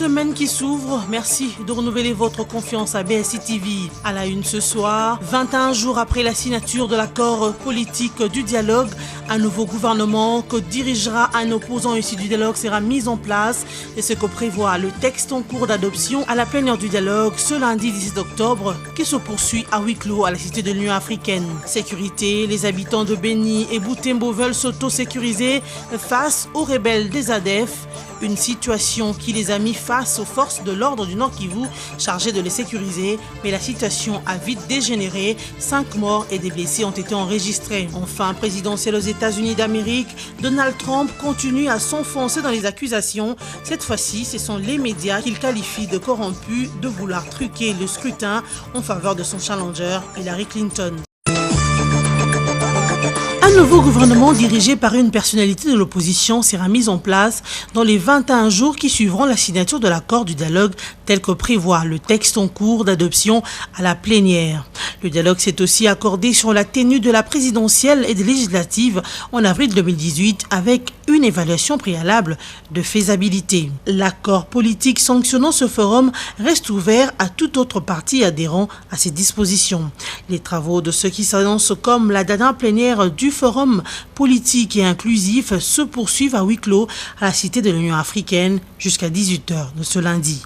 semaine qui s'ouvre. Merci de renouveler votre confiance à BSI TV. À la une ce soir, 21 jours après la signature de l'accord politique du dialogue, un nouveau gouvernement que dirigera un opposant issu du dialogue sera mis en place. Et ce que prévoit le texte en cours d'adoption à la plénière du dialogue ce lundi 17 octobre qui se poursuit à huis clos à la Cité de l'Union africaine. Sécurité, les habitants de Béni et Butembo veulent s'auto-sécuriser face aux rebelles des ADF. Une situation qui les a mis face aux forces de l'ordre du Nord Kivu chargées de les sécuriser, mais la situation a vite dégénéré. 5 morts et des blessés ont été enregistrés. Enfin, présidentiel aux États-Unis d'Amérique, Donald Trump continue à s'enfoncer dans les accusations. Cette fois-ci, ce sont les médias qu'il qualifie de corrompus, de vouloir truquer le scrutin en faveur de son challenger, Hillary Clinton. Un nouveau gouvernement dirigé par une personnalité de l'opposition sera mis en place dans les 21 jours qui suivront la signature de l'accord du dialogue tel que prévoit le texte en cours d'adoption à la plénière. Le dialogue s'est aussi accordé sur la tenue de la présidentielle et des législatives en avril 2018 avec une évaluation préalable de faisabilité. L'accord politique sanctionnant ce forum reste ouvert à toute autre partie adhérent à ces dispositions. Les travaux de ce qui s'annonce comme la dernière plénière du forum politique et inclusif se poursuivent à huis clos à la Cité de l'Union africaine jusqu'à 18h de ce lundi.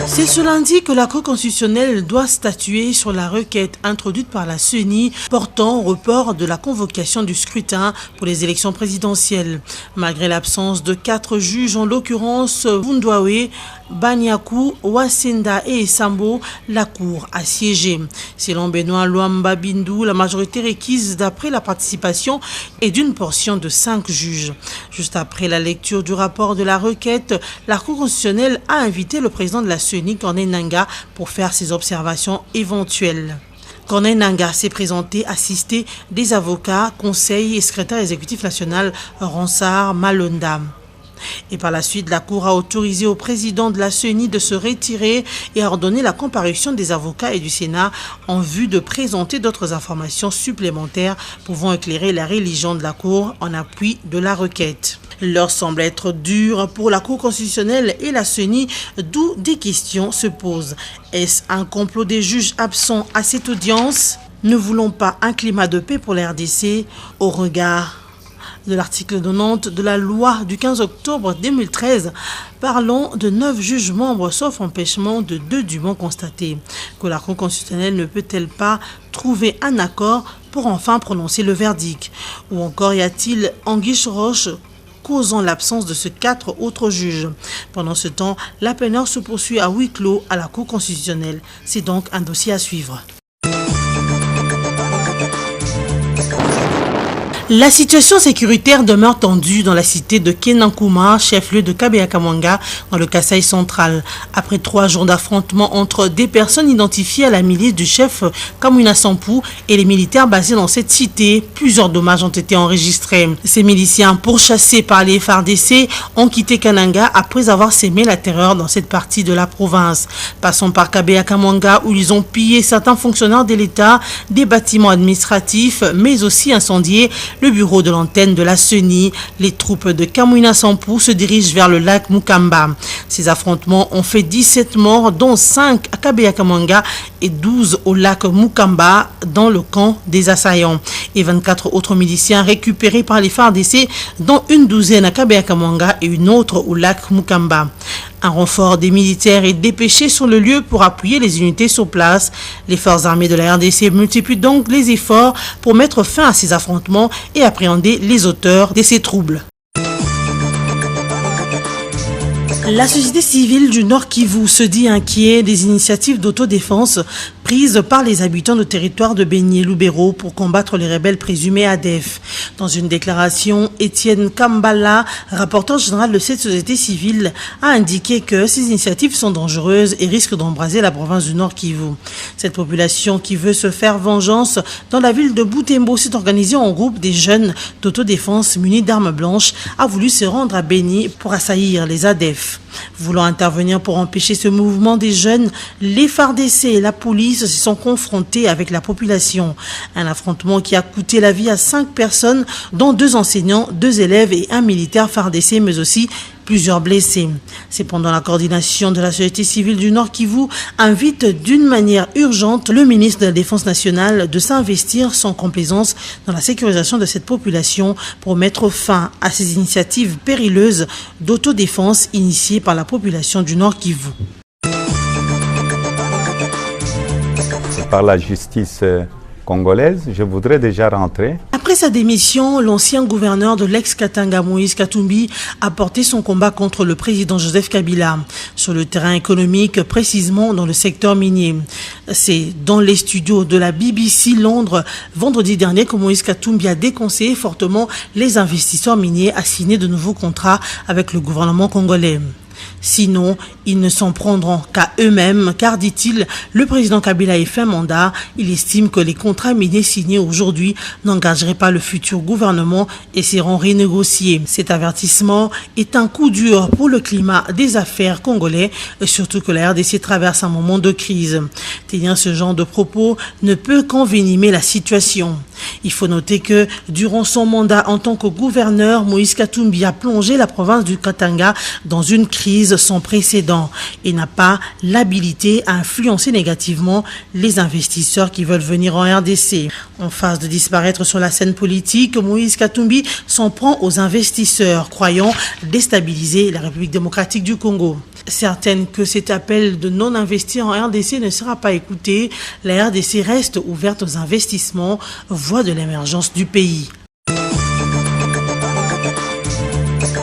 C'est ce lundi que la Cour constitutionnelle doit statuer sur la requête introduite par la CENI portant au report de la convocation du scrutin pour les élections présidentielles. Malgré l'absence de 4 juges, en l'occurrence Vundwawe, Banyaku, Wasenda et Sambo, la Cour a siégé. Selon Benoît Luamba Bindu, la majorité requise d'après la participation est d'une portion de 5 juges. Juste après la lecture du rapport de la requête, la Cour constitutionnelle a invité le président de la CENI, Corneille Nangaa, pour faire ses observations éventuelles. Corneille Nangaa s'est présenté, assisté des avocats, conseils et secrétaire exécutif national Ronsard Malonda. Et par la suite, la Cour a autorisé au président de la CENI de se retirer et a ordonné la comparution des avocats et du Sénat en vue de présenter d'autres informations supplémentaires pouvant éclairer la religion de la Cour en appui de la requête. L'heure semble être dure pour la Cour constitutionnelle et la CENI, d'où des questions se posent. Est-ce un complot des juges absents à cette audience? Ne voulons pas un climat de paix pour la RDC au regard de l'article 90 de la loi du 15 octobre 2013, parlons de 9 juges membres sauf empêchement de 2 dûment constatés. Que la Cour constitutionnelle ne peut-elle pas trouver un accord pour enfin prononcer le verdict? Ou encore y a-t-il anguille roche causant l'absence de ces 4 autres juges? Pendant ce temps, la plénière se poursuit à huis clos à la Cour constitutionnelle. C'est donc un dossier à suivre. La situation sécuritaire demeure tendue dans la cité de Kenankuma, chef-lieu de Kabeya-Kamwanga, dans le Kasaï central. Après 3 jours d'affrontements entre des personnes identifiées à la milice du chef Kamwina Sampou et les militaires basés dans cette cité, plusieurs dommages ont été enregistrés. Ces miliciens, pourchassés par les FARDC, ont quitté Kananga après avoir sémé la terreur dans cette partie de la province. Passons par Kabeya-Kamwanga où ils ont pillé certains fonctionnaires de l'État, des bâtiments administratifs, mais aussi incendié le bureau de l'antenne de la CENI. Les troupes de Kamwina Sampou se dirigent vers le lac Mukamba. Ces affrontements ont fait 17 morts, dont 5 à Kabeya-Kamwanga et 12 au lac Mukamba, dans le camp des assaillants. Et 24 autres miliciens récupérés par les FARDC, dont une douzaine à Kabeya-Kamwanga et une autre au lac Mukamba. Un renfort des militaires est dépêché sur le lieu pour appuyer les unités sur place. Les forces armées de la RDC multiplient donc les efforts pour mettre fin à ces affrontements et appréhender les auteurs de ces troubles. La société civile du Nord Kivu se dit inquiet des initiatives d'autodéfense prises par les habitants de territoire de Béni et Lubero pour combattre les rebelles présumés ADF. Dans une déclaration, Étienne Kambala, rapporteur général de cette société civile, a indiqué que ces initiatives sont dangereuses et risquent d'embraser la province du Nord Kivu. Cette population qui veut se faire vengeance dans la ville de Butembo s'est organisée en groupe des jeunes d'autodéfense munis d'armes blanches, a voulu se rendre à Béni pour assaillir les ADF. Voulant intervenir pour empêcher ce mouvement des jeunes, les FARDC et la police se sont confrontés avec la population. Un affrontement qui a coûté la vie à 5 personnes, personnes, dont 2 enseignants, 2 élèves et un militaire FARDC, mais aussi plusieurs blessés. Cependant, la coordination de la société civile du Nord Kivu invite d'une manière urgente le ministre de la Défense nationale de s'investir sans complaisance dans la sécurisation de cette population pour mettre fin à ces initiatives périlleuses d'autodéfense initiées par la population du Nord Kivu. Par la justice congolaise, je voudrais déjà rentrer. Après sa démission, l'ancien gouverneur de l'ex-Katanga, Moïse Katumbi, a porté son combat contre le président Joseph Kabila sur le terrain économique, précisément dans le secteur minier. C'est dans les studios de la BBC Londres, vendredi dernier, que Moïse Katumbi a déconseillé fortement les investisseurs miniers à signer de nouveaux contrats avec le gouvernement congolais. Sinon, ils ne s'en prendront qu'à eux-mêmes, car, dit-il, le président Kabila est fait mandat. Il estime que les contrats miniers signés aujourd'hui n'engageraient pas le futur gouvernement et seront renégociés. Cet avertissement est un coup dur pour le climat des affaires congolais, surtout que la RDC traverse un moment de crise. Tenir ce genre de propos ne peut qu'envenimer la situation. Il faut noter que, durant son mandat en tant que gouverneur, Moïse Katumbi a plongé la province du Katanga dans une crise sans précédent et n'a pas l'habilité à influencer négativement les investisseurs qui veulent venir en RDC. En phase de disparaître sur la scène politique, Moïse Katumbi s'en prend aux investisseurs, croyant déstabiliser la République démocratique du Congo. Certaine que cet appel de non-investir en RDC ne sera pas écouté, la RDC reste ouverte aux investissements, voie de l'émergence du pays.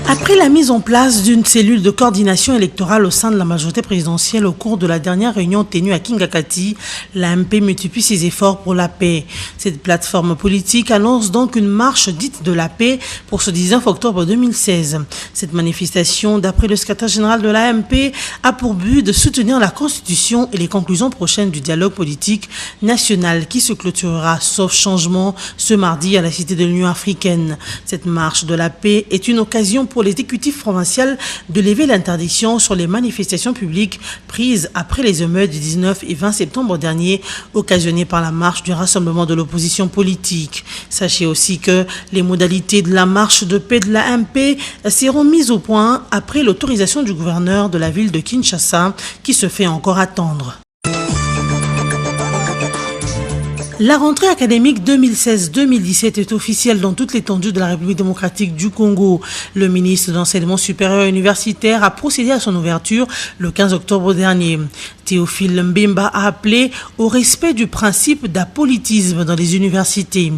Après la mise en place d'une cellule de coordination électorale au sein de la majorité présidentielle au cours de la dernière réunion tenue à Kingakati, l'AMP multiplie ses efforts pour la paix. Cette plateforme politique annonce donc une marche dite de la paix pour ce 19 octobre 2016. Cette manifestation, d'après le secrétaire général de l'AMP, a pour but de soutenir la Constitution et les conclusions prochaines du dialogue politique national qui se clôturera, sauf changement, ce mardi à la Cité de l'Union africaine. Cette marche de la paix est une occasion pour l'exécutif provincial de lever l'interdiction sur les manifestations publiques prises après les émeutes du 19 et 20 septembre dernier, occasionnées par la marche du rassemblement de l'opposition politique. Sachez aussi que les modalités de la marche de paix de l'AMP seront mises au point après l'autorisation du gouverneur de la ville de Kinshasa, qui se fait encore attendre. La rentrée académique 2016-2017 est officielle dans toute l'étendue de la République démocratique du Congo. Le ministre de l'Enseignement supérieur et universitaire a procédé à son ouverture le 15 octobre dernier. Théophile Mbemba a appelé au respect du principe d'apolitisme dans les universités.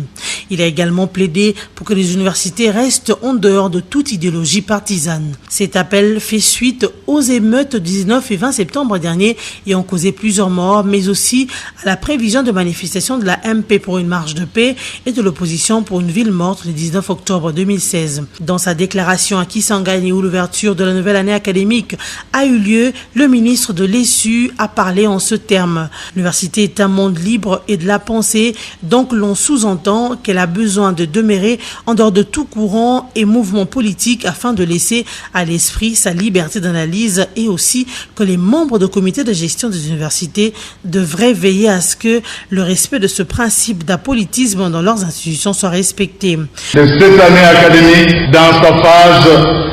Il a également plaidé pour que les universités restent en dehors de toute idéologie partisane. Cet appel fait suite aux émeutes du 19 et 20 septembre dernier et ont causé plusieurs morts, mais aussi à la prévision de manifestations de la MP pour une marche de paix et de l'opposition pour une ville morte le 19 octobre 2016. Dans sa déclaration à Kisangani, où l'ouverture de la nouvelle année académique a eu lieu, le ministre de l'ESU a parlé en ce terme. L'université est un monde libre et de la pensée, donc l'on sous-entend qu'elle a besoin de demeurer en dehors de tout courant et mouvement politique afin de laisser à l'esprit sa liberté d'analyse, et aussi que les membres du comité de gestion des universités devraient veiller à ce que le respect de ce principe d'apolitisme dans leurs institutions soit respecté. De cette année académique dans sa phase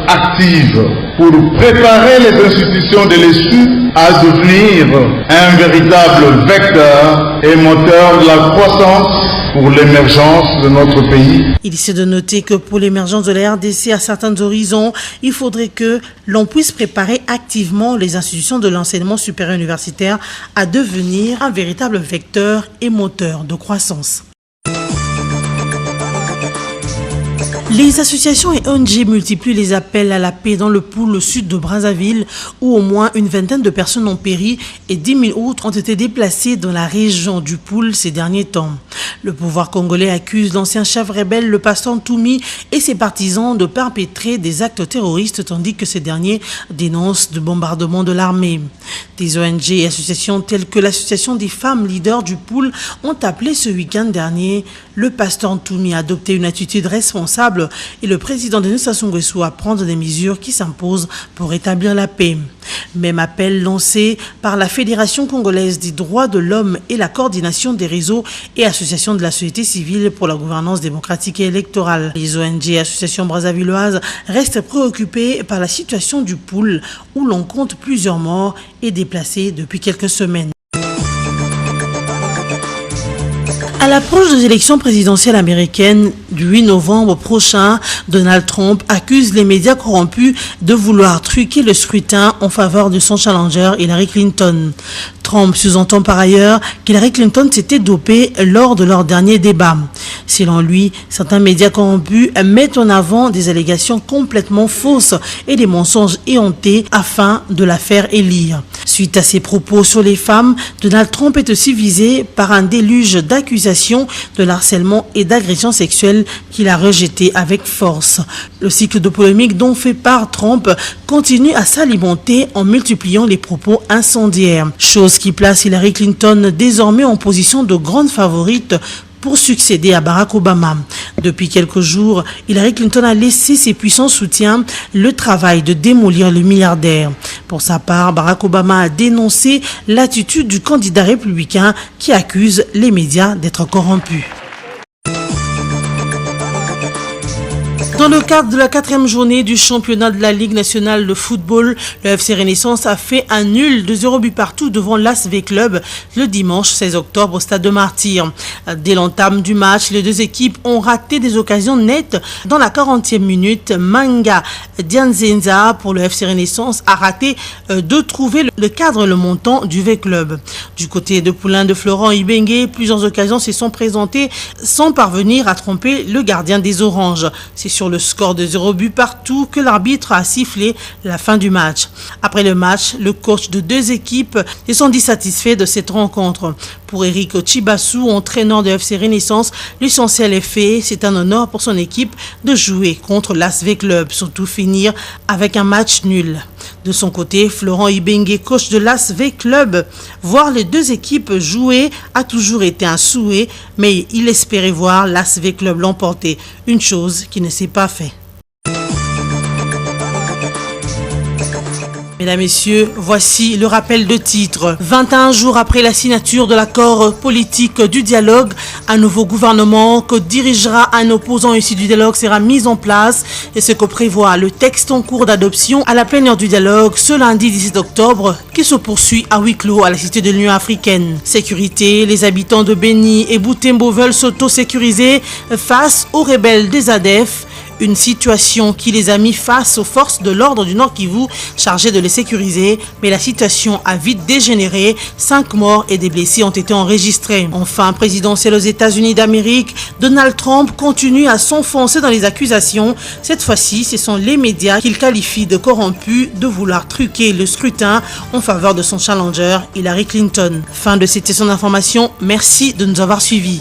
active pour préparer les institutions de l'ESU à devenir un véritable vecteur et moteur de la croissance pour l'émergence de notre pays. Il est de noter que pour l'émergence de la RDC à certains horizons, il faudrait que l'on puisse préparer activement les institutions de l'enseignement supérieur universitaire à devenir un véritable vecteur et moteur de croissance. Les associations et ONG multiplient les appels à la paix dans le pôle sud de Brazzaville, où au moins une vingtaine de personnes ont péri et 10 000 autres ont été déplacées dans la région du pôle ces derniers temps. Le pouvoir congolais accuse l'ancien chef rebelle, le pasteur Ntoumi, et ses partisans de perpétrer des actes terroristes, tandis que ces derniers dénoncent de bombardements de l'armée. Des ONG et associations telles que l'association des femmes leaders du pôle ont appelé ce week-end dernier le pasteur Ntoumi à adopter une attitude responsable et le président Denis Sassou Nguesso à prendre des mesures qui s'imposent pour rétablir la paix. Même appel lancé par la Fédération congolaise des droits de l'homme et la coordination des réseaux et associations de la société civile pour la gouvernance démocratique et électorale. Les ONG et associations brassavilloises restent préoccupées par la situation du Poul où l'on compte plusieurs morts et déplacés depuis quelques semaines. À l'approche des élections présidentielles américaines du 8 novembre prochain, Donald Trump accuse les médias corrompus de vouloir truquer le scrutin en faveur de son challenger Hillary Clinton. Trump sous-entend par ailleurs qu'Hillary Clinton s'était dopée lors de leur dernier débat. Selon lui, certains médias corrompus mettent en avant des allégations complètement fausses et des mensonges éhontés afin de la faire élire. Suite à ses propos sur les femmes, Donald Trump est aussi visé par un déluge d'accusations de harcèlement et d'agression sexuelle qu'il a rejeté avec force. Le cycle de polémique dont fait part Trump continue à s'alimenter en multipliant les propos incendiaires, chose qui place Hillary Clinton désormais en position de grande favorite pour succéder à Barack Obama. Depuis quelques jours, Hillary Clinton a laissé ses puissants soutiens le travail de démolir le milliardaire. Pour sa part, Barack Obama a dénoncé l'attitude du candidat républicain qui accuse les médias d'être corrompus. Dans le cadre de la 4e journée du championnat de la Ligue nationale de football, le FC Renaissance a fait un nul de 0 but partout devant l'ASV Club le dimanche 16 octobre au stade de Martyrs. Dès l'entame du match, les deux équipes ont raté des occasions nettes. Dans la 40e minute, Manga Dianzenza pour le FC Renaissance a raté de trouver le cadre le montant du V-Club. Du côté de Poulain de Florent Ibengue, plusieurs occasions se sont présentées sans parvenir à tromper le gardien des Oranges. C'est sur le score de 0 but partout que l'arbitre a sifflé la fin du match. Après le match, le coach de deux équipes se sont dit satisfaits de cette rencontre. Pour Eric Chibassou, entraîneur de FC Renaissance, l'essentiel est fait. C'est un honneur pour son équipe de jouer contre l'ASV Club, surtout finir avec un match nul. De son côté, Florent Ibengue, coach de l'ASV Club, voir les deux équipes jouer a toujours été un souhait, mais il espérait voir l'ASV Club l'emporter, une chose qui ne s'est pas faite. Mesdames, Messieurs, voici le rappel de titre. 21 jours après la signature de l'accord politique du dialogue, un nouveau gouvernement que dirigera un opposant issu du dialogue sera mis en place et ce que prévoit le texte en cours d'adoption à la plénière du dialogue ce lundi 17 octobre qui se poursuit à huis clos à la Cité de l'Union africaine. Sécurité, les habitants de Beni et Butembo veulent s'auto-sécuriser face aux rebelles des ADF. Une situation qui les a mis face aux forces de l'ordre du Nord Kivu chargées de les sécuriser, mais la situation a vite dégénéré. 5 morts et des blessés ont été enregistrés. Enfin, présidentielle aux États-Unis d'Amérique, Donald Trump continue à s'enfoncer dans les accusations. Cette fois-ci, ce sont les médias qu'il qualifie de corrompus de vouloir truquer le scrutin en faveur de son challenger Hillary Clinton. Fin de cette session d'information. Merci de nous avoir suivis.